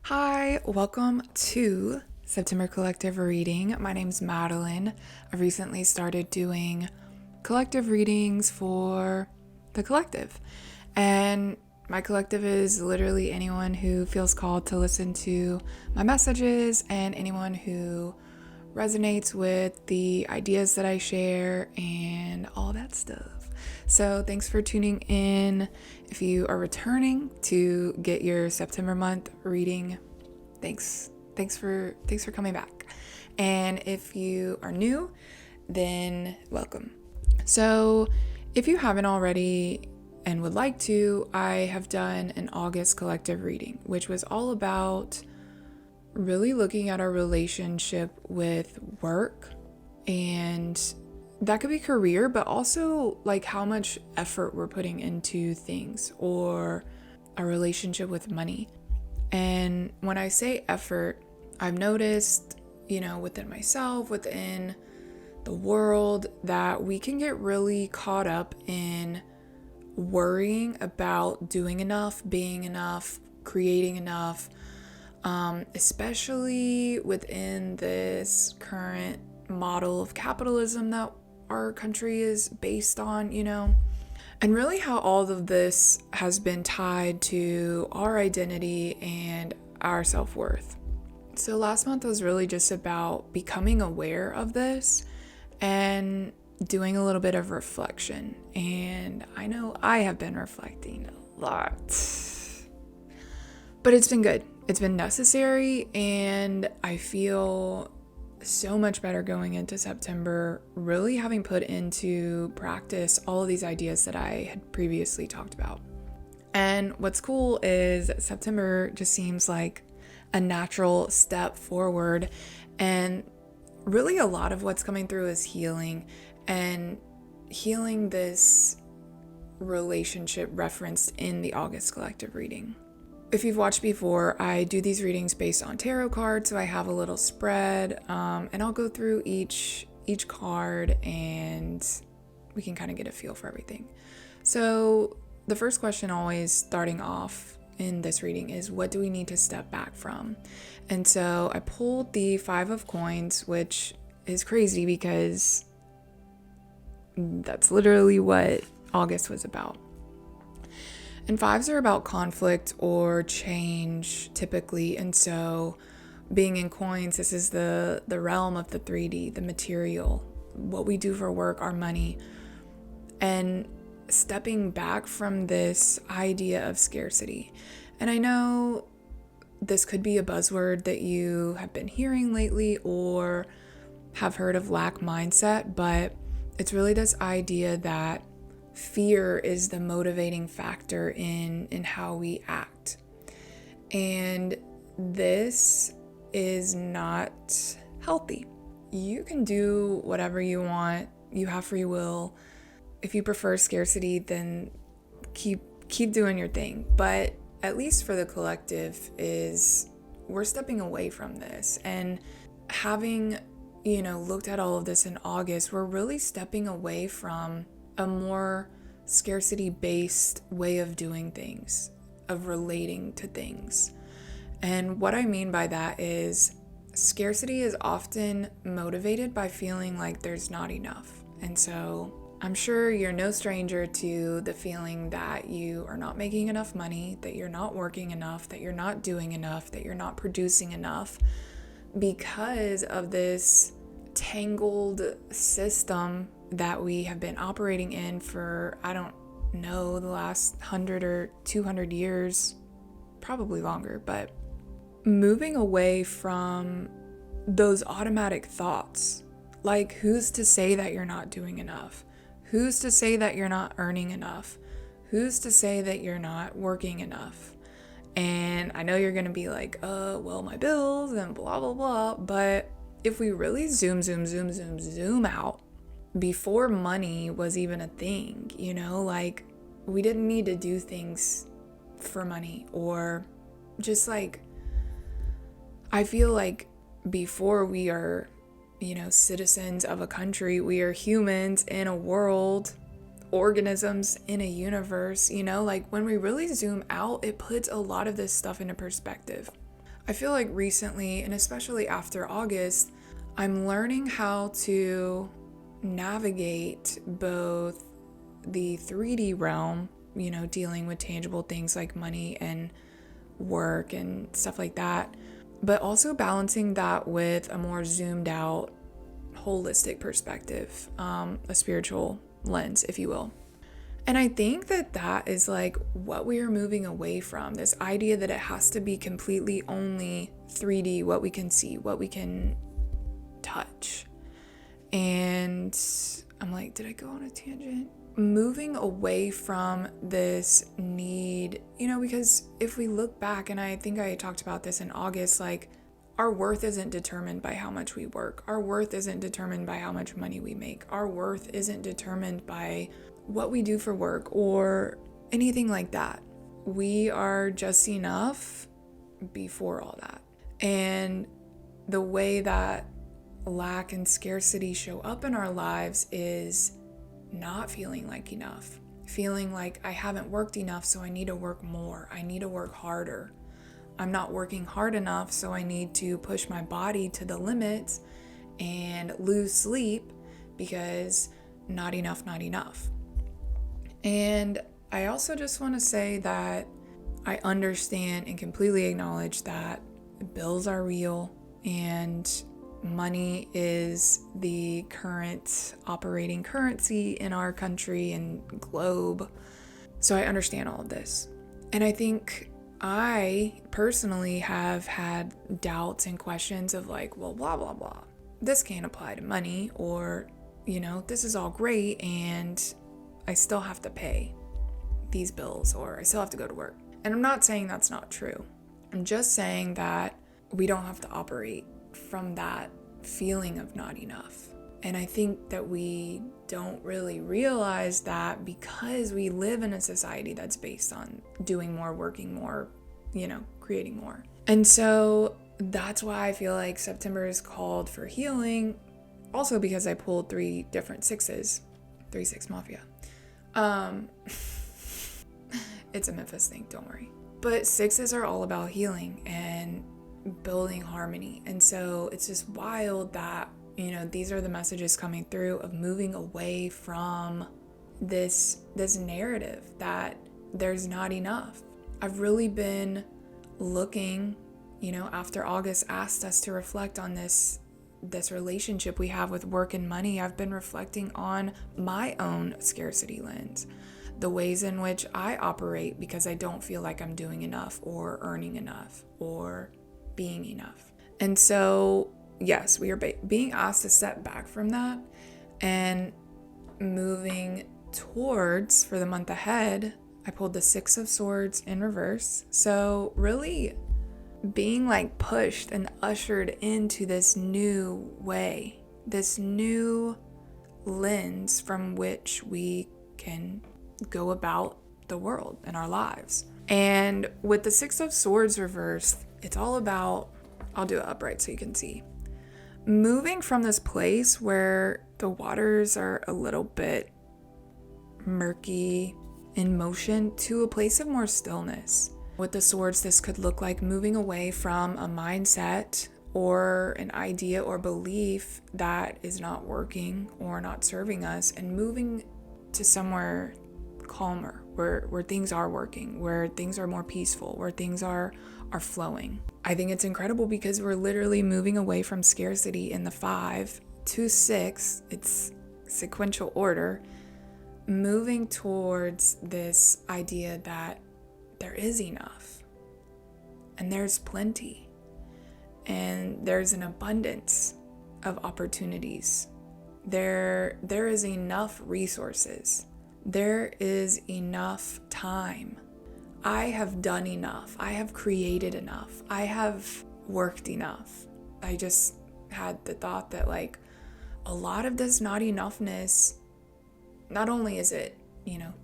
Hi, welcome to September Collective Reading. My name's Madeline. I recently started doing collective readings for the collective. And my collective is literally anyone who feels called to listen to my messages and anyone who resonates with the ideas that I share and all that stuff. So thanks for tuning in. If you are returning to get your September month reading, thanks. Thanks for coming back. And if you are new, then welcome. So, if you haven't already and would like to, I have done an August collective reading, which was all about really looking at our relationship with work, and that could be career, but also like how much effort we're putting into things, or our relationship with money. And when I say effort, I've noticed, within myself, within the world, that we can get really caught up in worrying about doing enough, being enough, creating enough, especially within this current model of capitalism that our country is based on, and really how all of this has been tied to our identity and our self-worth. So last month was really just about becoming aware of this and doing a little bit of reflection. And I know I have been reflecting a lot, but it's been good. It's been necessary, and I feel so much better going into September, really having put into practice all of these ideas that I had previously talked about. And what's cool is September just seems like a natural step forward, and really a lot of what's coming through is healing, and healing this relationship referenced in the August collective reading. If you've watched before, I do these readings based on tarot cards, so I have a little spread, and I'll go through each card and we can kind of get a feel for everything. So the first question always starting off in this reading is, what do we need to step back from? And so I pulled the Five of Coins, which is crazy because that's literally what August was about. And fives are about conflict or change typically. And so being in coins, this is the realm of the 3D, the material, what we do for work, our money. And stepping back from this idea of scarcity. And I know this could be a buzzword that you have been hearing lately or have heard of lack mindset, but it's really this idea that fear is the motivating factor in how we act. And this is not healthy. You can do whatever you want. You have free will. If you prefer scarcity, then keep doing your thing. But at least for the collective, is we're stepping away from this. And having, looked at all of this in August, we're really stepping away from a more scarcity-based way of doing things, of relating to things. And what I mean by that is scarcity is often motivated by feeling like there's not enough. And so I'm sure you're no stranger to the feeling that you are not making enough money, that you're not working enough, that you're not doing enough, that you're not producing enough, because of this tangled system that we have been operating in for, I don't know, the last 100 or 200 years, probably longer. But moving away from those automatic thoughts, like who's to say that you're not doing enough? Who's to say that you're not earning enough? Who's to say that you're not working enough? And I know you're going to be like, well, my bills and blah, blah, blah. But if we really zoom out, before money was even a thing, like we didn't need to do things for money, or just like, I feel like before we are, citizens of a country, we are humans in a world, organisms in a universe, like when we really zoom out, it puts a lot of this stuff into perspective. I feel like recently, and especially after August, I'm learning how to navigate both the 3D realm, dealing with tangible things like money and work and stuff like that, but also balancing that with a more zoomed out, holistic perspective, a spiritual lens, if you will. And I think that that is like what we are moving away from, this idea that it has to be completely only 3D, what we can see, what we can touch. And I'm like, did I go on a tangent? Moving away from this need, because if we look back, and I think I talked about this in August, like our worth isn't determined by how much we work. Our worth isn't determined by how much money we make. Our worth isn't determined by what we do for work or anything like that. We are just enough before all that. And the way that lack and scarcity show up in our lives is not feeling like enough, feeling like I haven't worked enough, so I need to work more. I need to work harder. I'm not working hard enough, so I need to push my body to the limits and lose sleep because not enough, not enough. And I also just want to say that I understand and completely acknowledge that bills are real and money is the current operating currency in our country and globe. So I understand all of this. And I think I personally have had doubts and questions of like, well, blah, blah, blah. This can't apply to money, or, this is all great and I still have to pay these bills, or I still have to go to work. And I'm not saying that's not true. I'm just saying that we don't have to operate from that feeling of not enough. And I think that we don't really realize that because we live in a society that's based on doing more, working more, creating more. And so that's why I feel like September is called for healing. Also because I pulled 3 different sixes, 3-6 Mafia. It's a Memphis thing, don't worry. But sixes are all about healing and building harmony. And so it's just wild that, these are the messages coming through of moving away from this narrative that there's not enough. I've really been looking, after August asked us to reflect on this relationship we have with work and money. I've been reflecting on my own scarcity lens, the ways in which I operate because I don't feel like I'm doing enough or earning enough or being enough. And so, yes, we are being asked to step back from that and moving towards, for the month ahead, I pulled the 6 of Swords in reverse. So really being like pushed and ushered into this new way, this new lens from which we can go about the world and our lives. And with the 6 of Swords reversed, it's all about, I'll do it upright so you can see, moving from this place where the waters are a little bit murky in motion to a place of more stillness. With the swords, this could look like moving away from a mindset or an idea or belief that is not working or not serving us, and moving to somewhere calmer, where things are working, where things are more peaceful, where things are flowing. I think it's incredible because we're literally moving away from scarcity in the 5 to 6. It's sequential order, moving towards this idea that there is enough and there's plenty and there's an abundance of opportunities. There is enough resources. There is enough time. I have done enough. I have created enough. I have worked enough. I just had the thought that like a lot of this not enoughness, not only is it,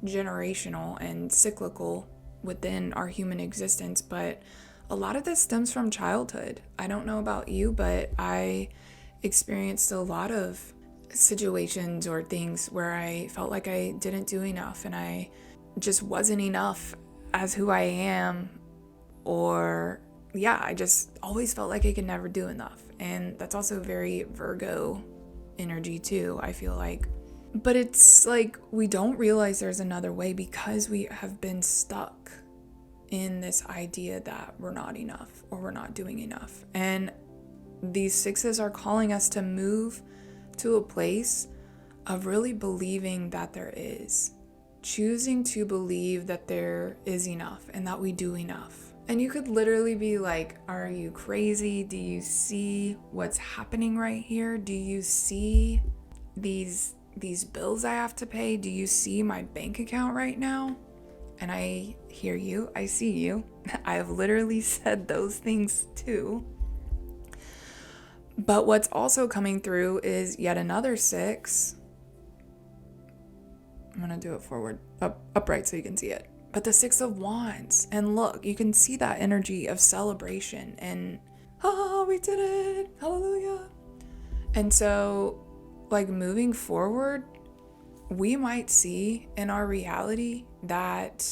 generational and cyclical within our human existence, but a lot of this stems from childhood. I don't know about you, but I experienced a lot of situations or things where I felt like I didn't do enough and I just wasn't enough as who I am, or yeah, I just always felt like I could never do enough. And that's also very Virgo energy too, I feel like. But it's like we don't realize there's another way because we have been stuck in this idea that we're not enough or we're not doing enough. And these sixes are calling us to move to a place of really believing that there is, choosing to believe that there is enough and that we do enough. And you could literally be like, are you crazy? Do you see what's happening right here? Do you see these bills I have to pay? Do you see my bank account right now? And I hear you, I see you. I have literally said those things too. But what's also coming through is yet another six. I'm gonna do it forward, upright so you can see it. But the Six of Wands, and look, you can see that energy of celebration and, we did it, hallelujah. And so, like, moving forward, we might see in our reality that,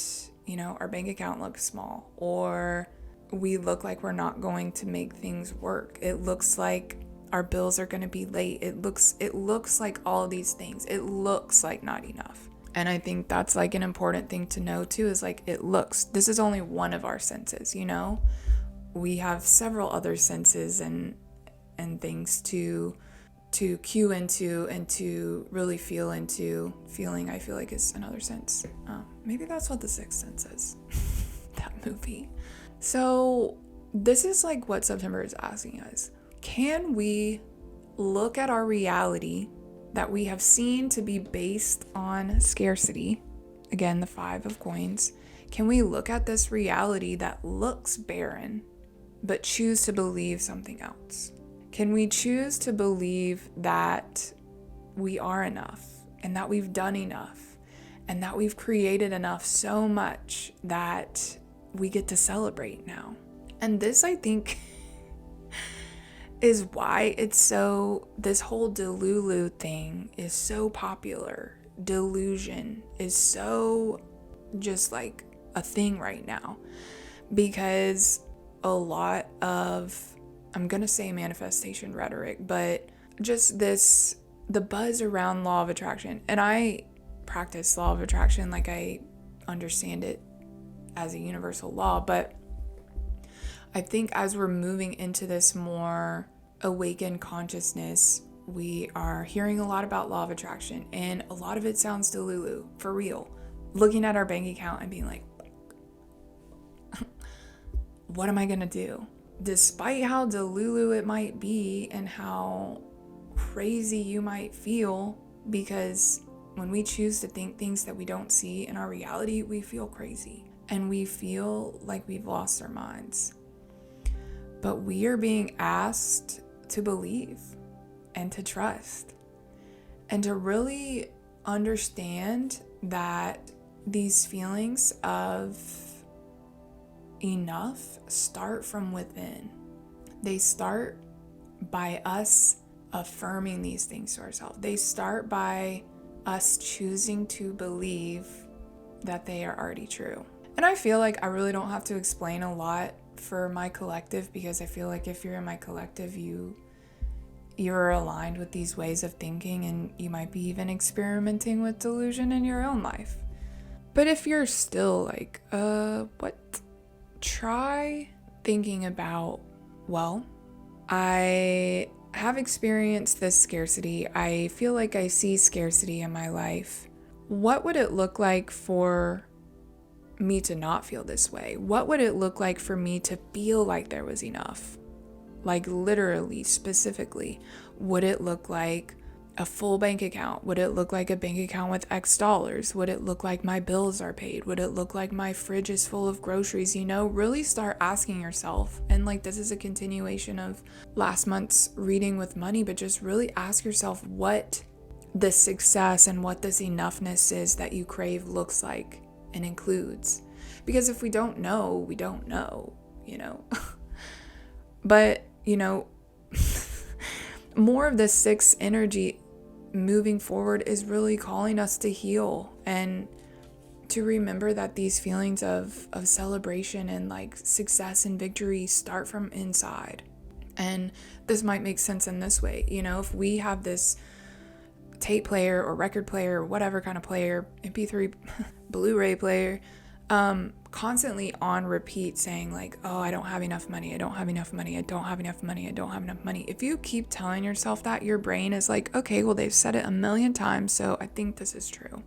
our bank account looks small, or we look like we're not going to make things work. It looks like our bills are going to be late. It looks like all these things. It looks like not enough. And I think that's like an important thing to know too, is like, this is only one of our senses, we have several other senses and things to cue into and to really feel into. Feeling, I feel like, is another sense. Maybe that's what The Sixth Sense is. That movie. So this is like what September is asking us. Can we look at our reality that we have seen to be based on scarcity? Again, the Five of Coins. Can we look at this reality that looks barren, but choose to believe something else? Can we choose to believe that we are enough and that we've done enough and that we've created enough so much that we get to celebrate now? And this, I think, is why this whole Delulu thing is so popular. Delusion is so just like a thing right now, because a lot of, I'm gonna say manifestation rhetoric, but just the buzz around law of attraction. And I practice law of attraction like I understand it as a universal law, but I think as we're moving into this more awakened consciousness, we are hearing a lot about law of attraction, and a lot of it sounds delulu, for real. Looking at our bank account and being like, what am I gonna do? Despite how delulu it might be and how crazy you might feel, because when we choose to think things that we don't see in our reality, we feel crazy and we feel like we've lost our minds. But we are being asked to believe and to trust and to really understand that these feelings of enough start from within. They start by us affirming these things to ourselves. They start by us choosing to believe that they are already true. And I feel like I really don't have to explain a lot for my collective, because I feel like if you're in my collective, you're aligned with these ways of thinking, and you might be even experimenting with delusion in your own life. But if you're still like, try thinking about, well, I have experienced this scarcity. I feel like I see scarcity in my life. What would it look like for me to not feel this way? What would it look like for me to feel like there was enough? Like literally, specifically, would it look like a full bank account? Would it look like a bank account with X dollars? Would it look like my bills are paid? Would it look like my fridge is full of groceries? Really start asking yourself. And like, this is a continuation of last month's reading with money, but just really ask yourself what the success and what this enoughness is that you crave looks like and includes. Because if we don't know, we don't know, But, more of this sixth energy moving forward is really calling us to heal and to remember that these feelings of celebration and like success and victory start from inside. And this might make sense in this way. You know, if we have this tape player or record player or whatever kind of player, MP3, Blu-ray player, constantly on repeat saying like, oh, I don't have enough money, I don't have enough money, I don't have enough money, I don't have enough money. If you keep telling yourself that, your brain is like, okay, well, they've said it a million times, so I think this is true.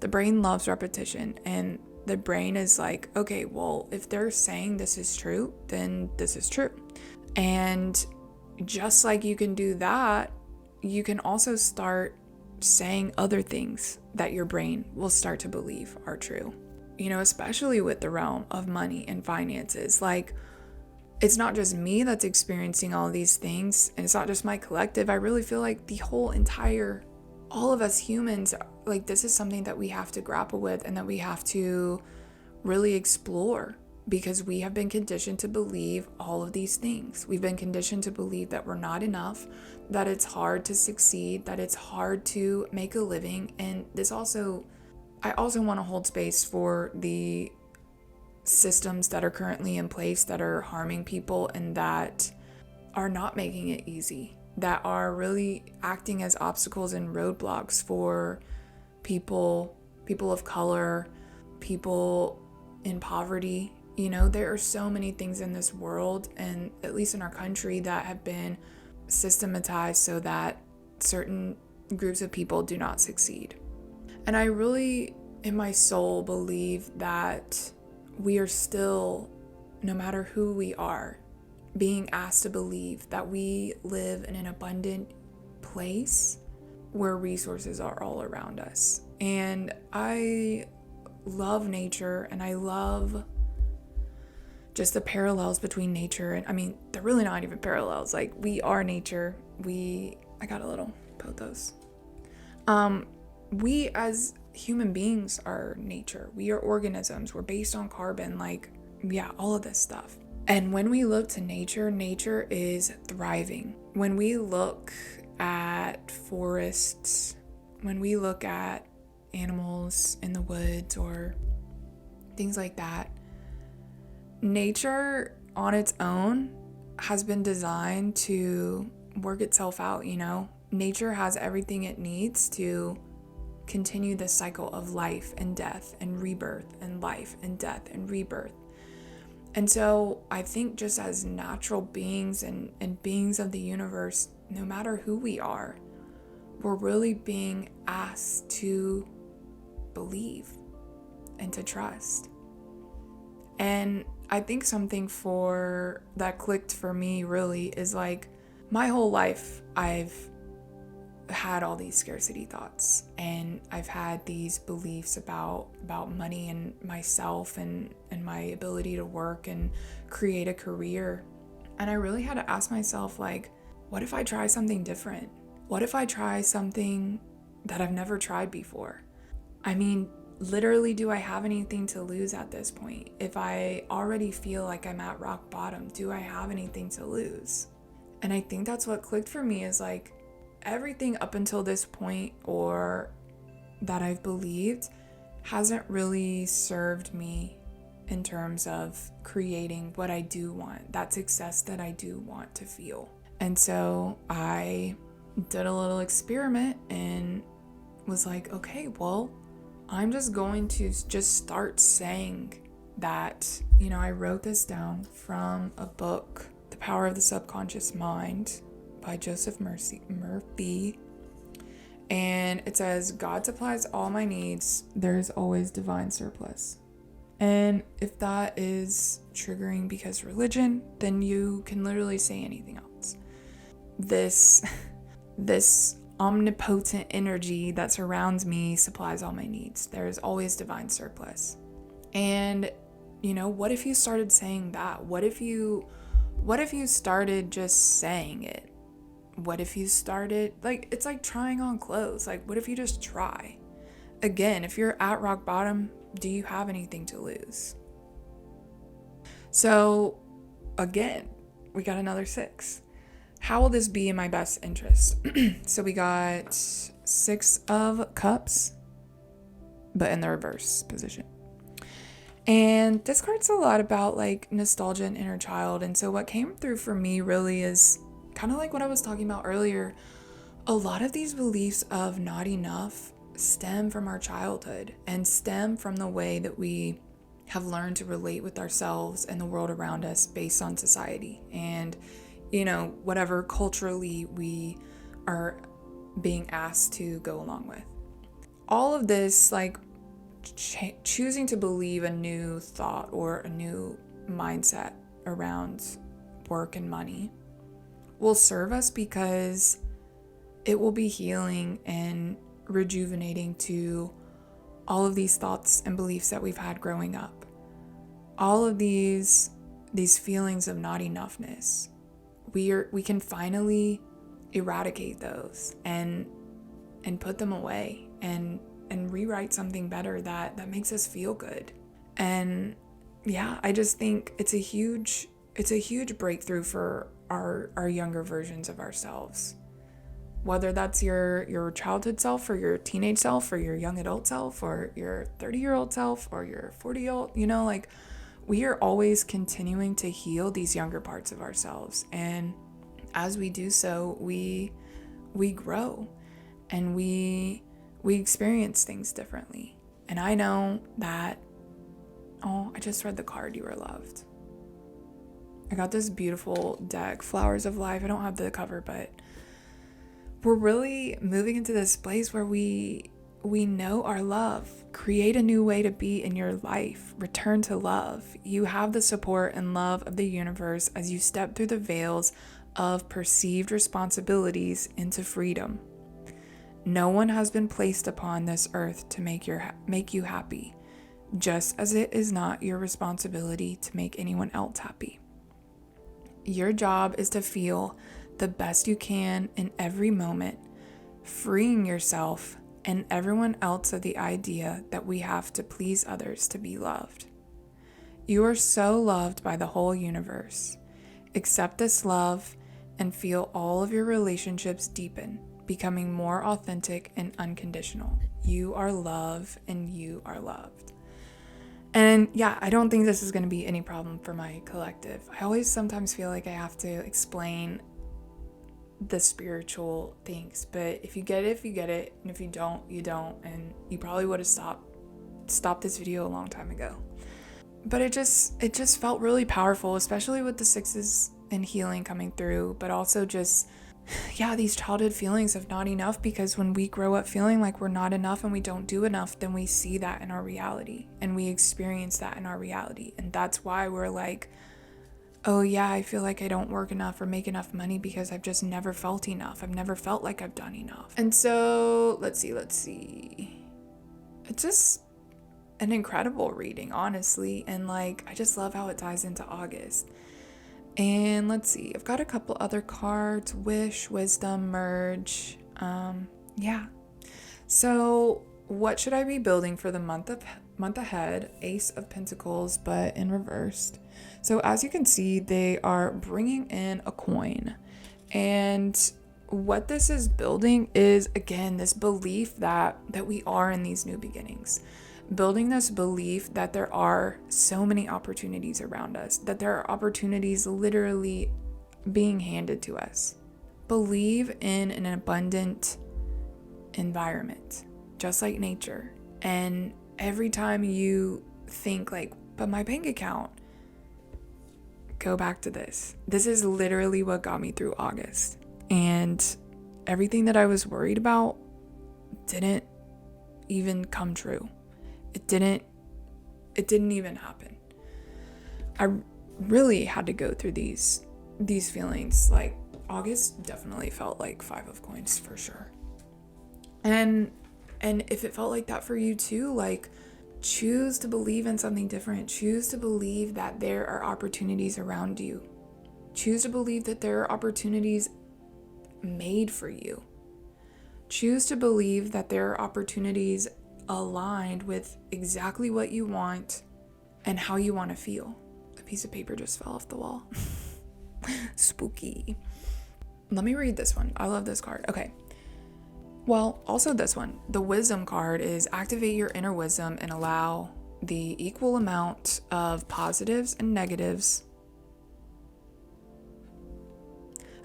The brain loves repetition, and the brain is like, okay, well, if they're saying this is true, then this is true. And just like you can do that, you can also start saying other things that your brain will start to believe are true. You know, especially with the realm of money and finances. Like, it's not just me that's experiencing all these things, and it's not just my collective. I really feel like the whole entire, all of us humans, like, this is something that we have to grapple with and that we have to really explore, because we have been conditioned to believe all of these things. We've been conditioned to believe that we're not enough, that it's hard to succeed, that it's hard to make a living. And I also want to hold space for the systems that are currently in place that are harming people and that are not making it easy, that are really acting as obstacles and roadblocks for people of color, people in poverty. You know, there are so many things in this world, and at least in our country, that have been systematized so that certain groups of people do not succeed. And I really, in my soul, believe that we are still, no matter who we are, being asked to believe that we live in an abundant place where resources are all around us. And I love nature, and I love just the parallels between nature and, I mean, they're really not even parallels. Like, we are nature. I got a little pothos. We as human beings are nature. We are organisms. We're based on carbon, like, yeah, all of this stuff. And when we look to nature, nature is thriving. When we look at forests, when we look at animals in the woods or things like that, nature on its own has been designed to work itself out, you know? Nature has everything it needs to continue the cycle of life and death and rebirth and life and death and rebirth. And so I think just as natural beings and beings of the universe, no matter who we are, we're really being asked to believe and to trust. And I think something for that clicked for me really is like, my whole life I've had all these scarcity thoughts, and I've had these beliefs about money and myself and my ability to work and create a career. And I really had to ask myself, like, what if I try something different? What if I try something that I've never tried before? I mean, literally, do I have anything to lose at this point? If I already feel like I'm at rock bottom, do I have anything to lose? And I think that's what clicked for me, is like, everything up until this point, or that I've believed, hasn't really served me in terms of creating what I do want, that success that I do want to feel. And so I did a little experiment and was like, okay, well, I'm just going to just start saying that, you know, I wrote this down from a book, The Power of the Subconscious Mind by Joseph Murphy. And it says, God supplies all my needs. There's always divine surplus. And if that is triggering because religion, then you can literally say anything else. This omnipotent energy that surrounds me supplies all my needs. There is always divine surplus. And, you know, what if you started saying that? What if you started just saying it? What if you started, like, it's like trying on clothes. Like, what if you just try? Again, if you're at rock bottom, do you have anything to lose? So, again, we got another 6. How will this be in my best interest? So we got 6 of Cups. but in the reverse position. And this card's a lot about like nostalgia and inner child. And so what came through for me really is kind of like what I was talking about earlier. A lot of these beliefs of not enough stem from our childhood and stem from the way that we have learned to relate with ourselves and the world around us based on society and, whatever culturally we are being asked to go along with. All of this, like choosing to believe a new thought or a new mindset around work and money will serve us because it will be healing and rejuvenating to all of these thoughts and beliefs that we've had growing up. All of these feelings of not enoughness. We can finally eradicate those and put them away and rewrite something better that makes us feel good. And yeah, I just think it's a huge breakthrough for our younger versions of ourselves. Whether that's your childhood self or your teenage self or your young adult self or your 30-year-old self or your 40-year-old, we are always continuing to heal these younger parts of ourselves. And as we do so, we grow and we experience things differently. And I know that, I just read the card, You Are Loved. I got this beautiful deck, Flowers of Life. I don't have the cover, but we're really moving into this place where we know our love. Create a new way to be in your life. Return to love. You have the support and love of the universe as you step through the veils of perceived responsibilities into freedom. No one has been placed upon this earth to make you happy, just as it is not your responsibility to make anyone else happy. Your job is to feel the best you can in every moment, freeing yourself and everyone else of the idea that we have to please others to be loved. You are so loved by the whole universe. Accept this love and feel all of your relationships deepen, becoming more authentic and unconditional. You are love and you are loved. And yeah, I don't think this is going to be any problem for my collective. I always sometimes feel like I have to explain the spiritual things, but if you get it, you get it, and if you don't, you don't, and you probably would have stopped this video a long time ago. But it just felt really powerful, especially with the sixes and healing coming through, but also just these childhood feelings of not enough, because when we grow up feeling like we're not enough and we don't do enough, then we see that in our reality and we experience that in our reality. And that's why we're like, oh yeah, I feel like I don't work enough or make enough money because I've just never felt enough. I've never felt like I've done enough. And so let's see. It's just an incredible reading, honestly. And like, I just love how it ties into August. And let's see, I've got a couple other cards, Wish, Wisdom, Merge. So what should I be building for the month ahead? Ace of Pentacles, but in reversed. So as you can see, they are bringing in a coin. And what this is building is, again, this belief that we are in these new beginnings. Building this belief that there are so many opportunities around us, that there are opportunities literally being handed to us. Believe in an abundant environment, just like nature. And every time you think like, but my bank account, go back to this. This is literally what got me through August. And everything that I was worried about didn't even come true. It didn't even happen. I really had to go through these feelings. Like, August definitely felt like 5 of coins for sure. And if it felt like that for you too, like, choose to believe in something different. Choose to believe that there are opportunities around you. Choose to believe that there are opportunities made for you. Choose to believe that there are opportunities aligned with exactly what you want and how you want to feel. A piece of paper just fell off the wall. Spooky. Let me read this one. I love this card. Okay. Well, also this one, the wisdom card is activate your inner wisdom and allow the equal amount of positives and negatives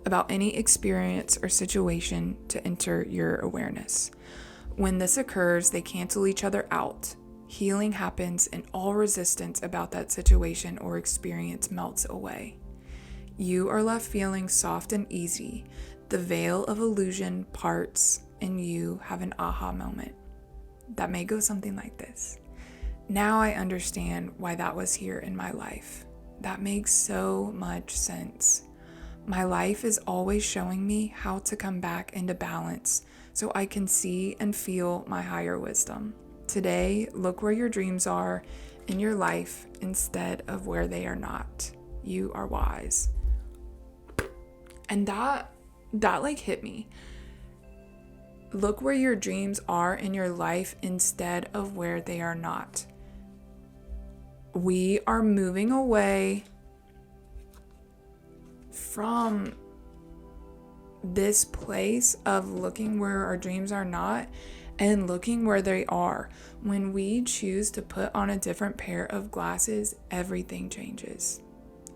about any experience or situation to enter your awareness. When this occurs, they cancel each other out. Healing happens and all resistance about that situation or experience melts away. You are left feeling soft and easy. The veil of illusion parts and you have an aha moment. That may go something like this. Now I understand why that was here in my life. That makes so much sense. My life is always showing me how to come back into balance so I can see and feel my higher wisdom. Today, look where your dreams are in your life instead of where they are not. You are wise. And that like hit me. Look where your dreams are in your life instead of where they are not. We are moving away from this place of looking where our dreams are not and looking where they are. When we choose to put on a different pair of glasses, everything changes.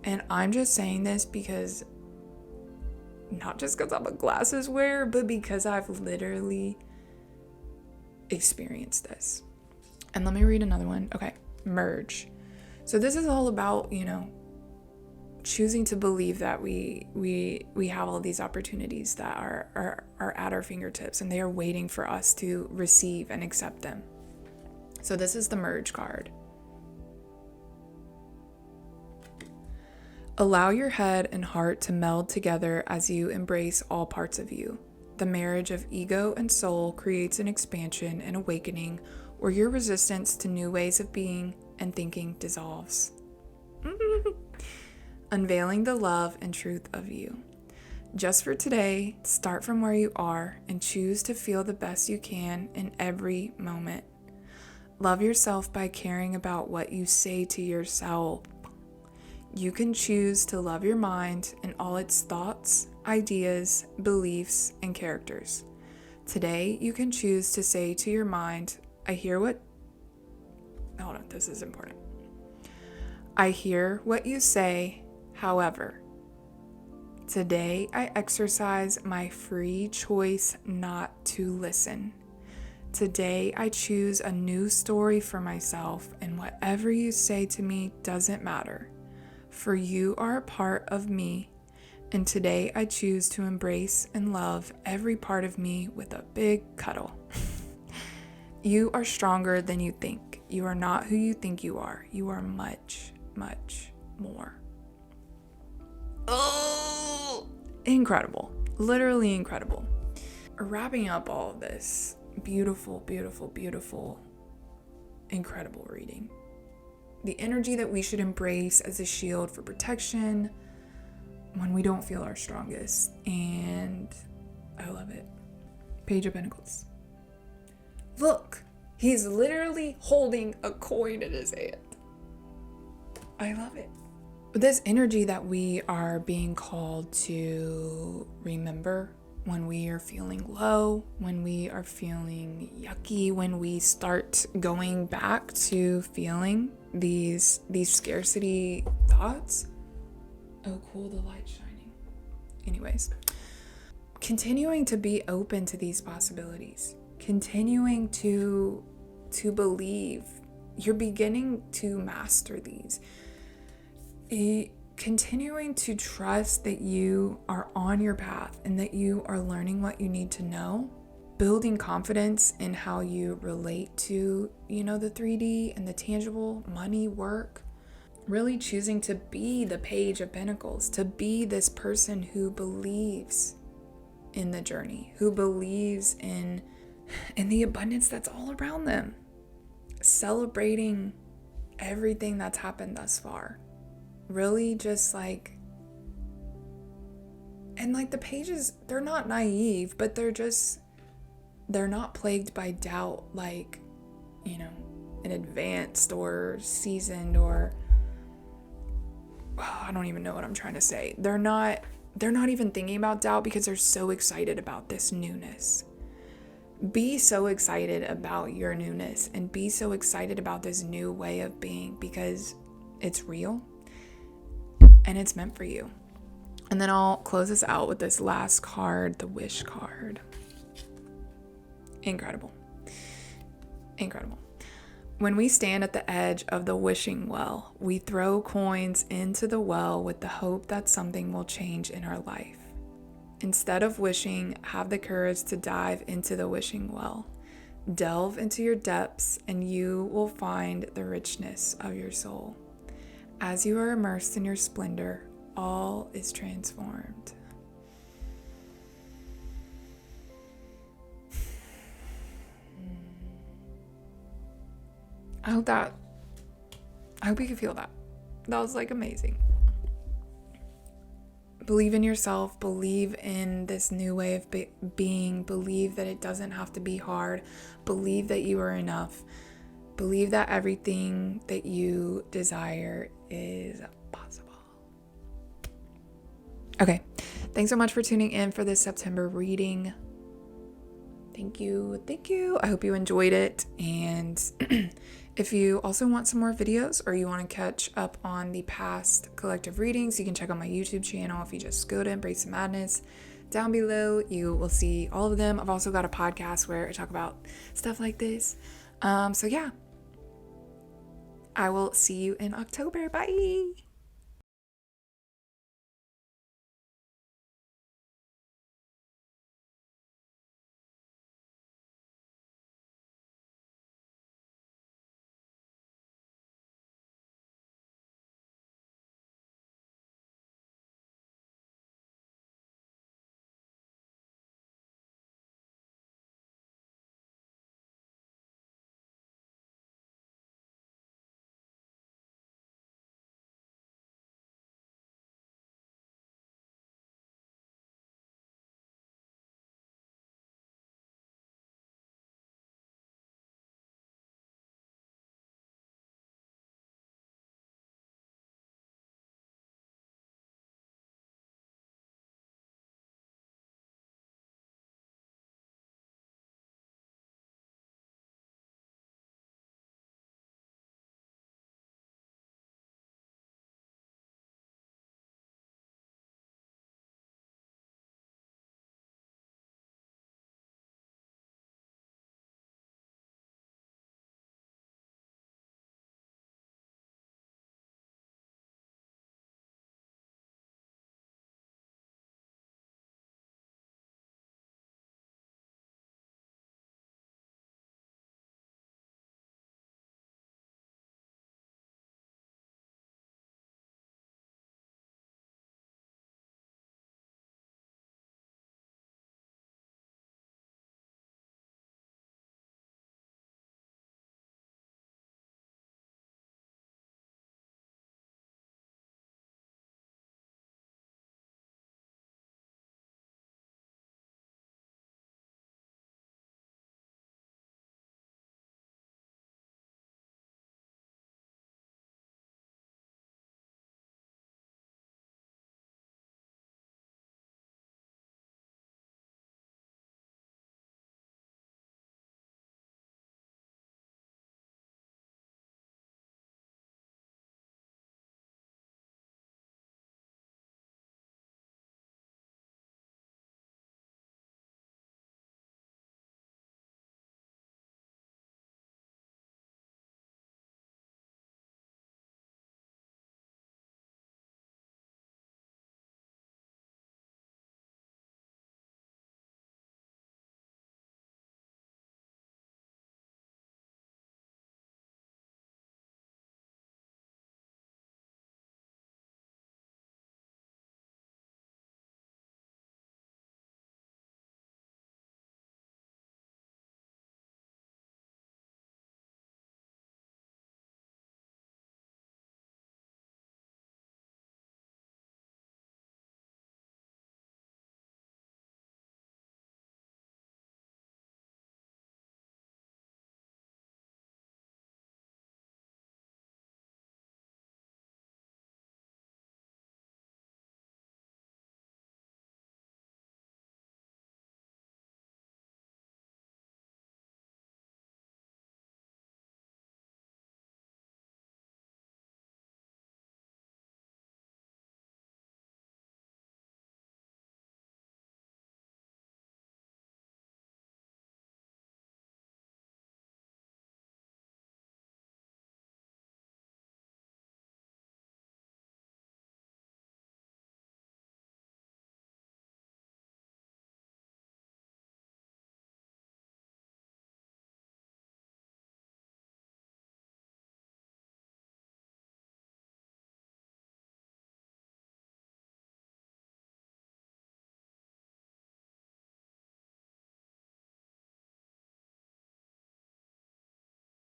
And I'm just saying this because, not just because I'm a glasses wearer, but because I've literally experienced this. And let me read another one. Okay, merge. So this is all about, choosing to believe that we have all these opportunities that are at our fingertips and they are waiting for us to receive and accept them. So this is the merge card. Allow your head and heart to meld together as you embrace all parts of you. The marriage of ego and soul creates an expansion and awakening where your resistance to new ways of being and thinking dissolves. Unveiling the love and truth of you. Just for today, start from where you are and choose to feel the best you can in every moment. Love yourself by caring about what you say to yourself. You can choose to love your mind and all its thoughts, ideas, beliefs, and characters. Today, you can choose to say to your mind, I hear what you say, however. Today, I exercise my free choice not to listen. Today, I choose a new story for myself, and whatever you say to me doesn't matter. For you are a part of me, and today I choose to embrace and love every part of me with a big cuddle. You are stronger than you think. You are not who you think you are. You are much, much more. Oh, incredible. Literally incredible. Wrapping up all of this beautiful, beautiful, beautiful, incredible reading. The energy that we should embrace as a shield for protection when we don't feel our strongest. And I love it. Page of Pentacles. Look, he's literally holding a coin in his hand. I love it. This energy that we are being called to remember when we are feeling low, when we are feeling yucky, when we start going back to feeling these scarcity thoughts. Oh, cool, the light's shining. Anyways, continuing to be open to these possibilities, continuing to believe. You're beginning to master these. Continuing to trust that you are on your path and that you are learning what you need to know, building confidence in how you relate to, the 3D and the tangible money, work, really choosing to be the Page of Pentacles, to be this person who believes in the journey, who believes in the abundance that's all around them, celebrating everything that's happened thus far. Really just the pages, they're not naive, but they're not plagued by doubt an advanced or seasoned or I don't even know what I'm trying to say. They're not even thinking about doubt because they're so excited about this newness. Be so excited about your newness and be so excited about this new way of being because it's real and it's meant for you. And then I'll close this out with this last card, the Wish card. Incredible. Incredible. When we stand at the edge of the wishing well, we throw coins into the well with the hope that something will change in our life. Instead of wishing, have the courage to dive into the wishing well. Delve into your depths and you will find the richness of your soul. As you are immersed in your splendor, all is transformed. I hope you can feel that. That was like amazing. Believe in yourself, believe in this new way of being, believe that it doesn't have to be hard, believe that you are enough, believe that everything that you desire is possible. Okay, thanks so much for tuning in for this September reading. Thank you. I hope you enjoyed it. And if you also want some more videos or you want to catch up on the past collective readings, you can check out my YouTube channel. If you just go to Embrace the Madness, down below, you will see all of them. I've also got a podcast where I talk about stuff like this. So yeah, I will see you in October. Bye.